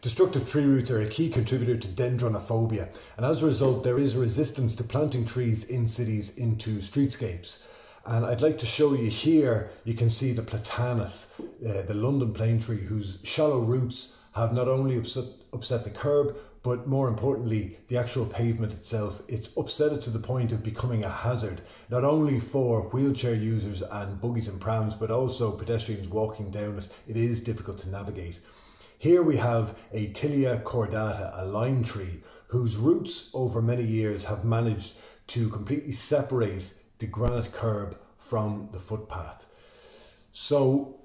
Destructive tree roots are a key contributor to dendronophobia, and as a result there is resistance to planting trees in cities into streetscapes. And I'd like to show you here, you can see the platanus, the London plane tree, whose shallow roots have not only upset the curb, but more importantly, the actual pavement itself. It's upset it to the point of becoming a hazard, not only for wheelchair users and buggies and prams, but also pedestrians walking down it. It is difficult to navigate. Here we have a Tilia cordata, a lime tree, whose roots over many years have managed to completely separate the granite curb from the footpath. So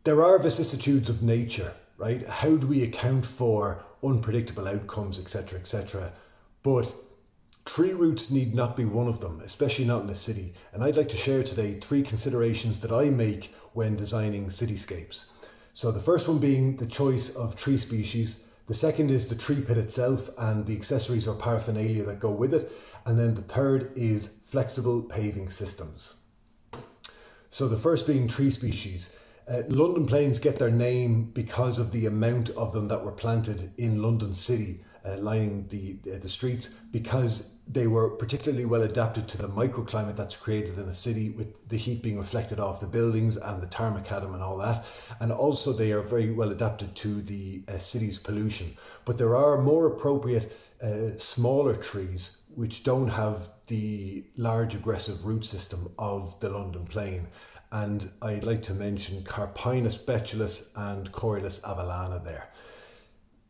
there are vicissitudes of nature, right? How do we account for unpredictable outcomes, etc., etc.? But tree roots need not be one of them, especially not in the city. And I'd like to share today 3 considerations that I make when designing cityscapes. So the first one being the choice of tree species. The second is the tree pit itself and the accessories or paraphernalia that go with it. And then the third is flexible paving systems. So the first being tree species. London planes get their name because of the amount of them that were planted in London City, lining the streets, because they were particularly well adapted to the microclimate that's created in a city, with the heat being reflected off the buildings and the tar macadam and all that. And also they are very well adapted to the city's pollution. But there are more appropriate smaller trees which don't have the large aggressive root system of the London plane. And I'd like to mention Carpinus betulus and Corylus avellana there.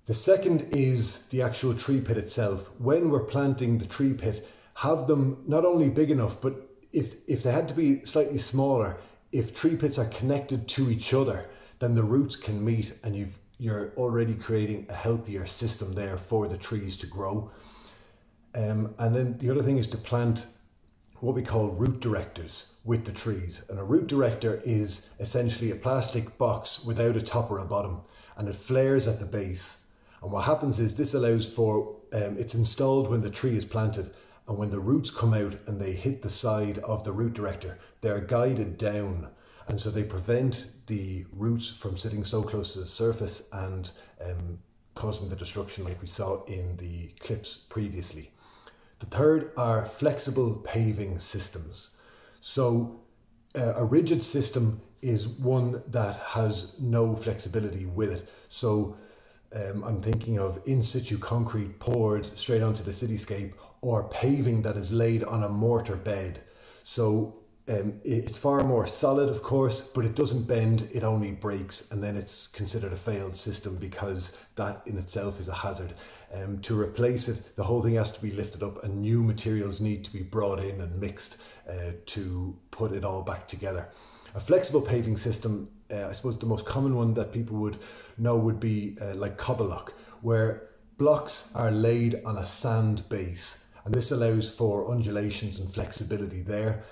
The second is the actual tree pit itself. When we're planting the tree pit, have them not only big enough, but if they had to be slightly smaller, if tree pits are connected to each other, then the roots can meet and you're already creating a healthier system there for the trees to grow. And then the other thing is to plant what we call root directors with the trees. And a root director is essentially a plastic box without a top or a bottom, and it flares at the base. And what happens is this allows for, it's installed when the tree is planted, and when the roots come out and they hit the side of the root director, they're guided down. And so they prevent the roots from sitting so close to the surface and causing the destruction like we saw in the clips previously. The third are flexible paving systems. So a rigid system is one that has no flexibility with it. So I'm thinking of in situ concrete poured straight onto the cityscape, or paving that is laid on a mortar bed. So it's far more solid, of course, but it doesn't bend, it only breaks, and then it's considered a failed system because that in itself is a hazard. To replace it, the whole thing has to be lifted up and new materials need to be brought in and mixed to put it all back together. A flexible paving system, I suppose the most common one that people would know would be like cobble lock, where blocks are laid on a sand base, and this allows for undulations and flexibility there.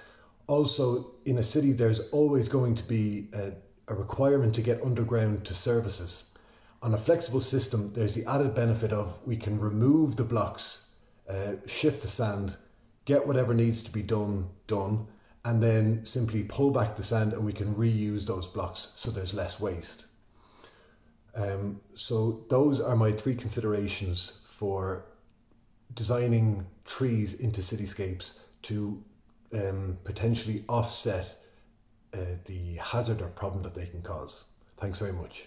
Also, in a city, there's always going to be a requirement to get underground to services. On a flexible system, there's the added benefit of we can remove the blocks, shift the sand, get whatever needs to be done, and then simply pull back the sand and we can reuse those blocks so there's less waste. So those are my 3 considerations for designing trees into cityscapes to potentially offset the hazard or problem that they can cause. Thanks very much.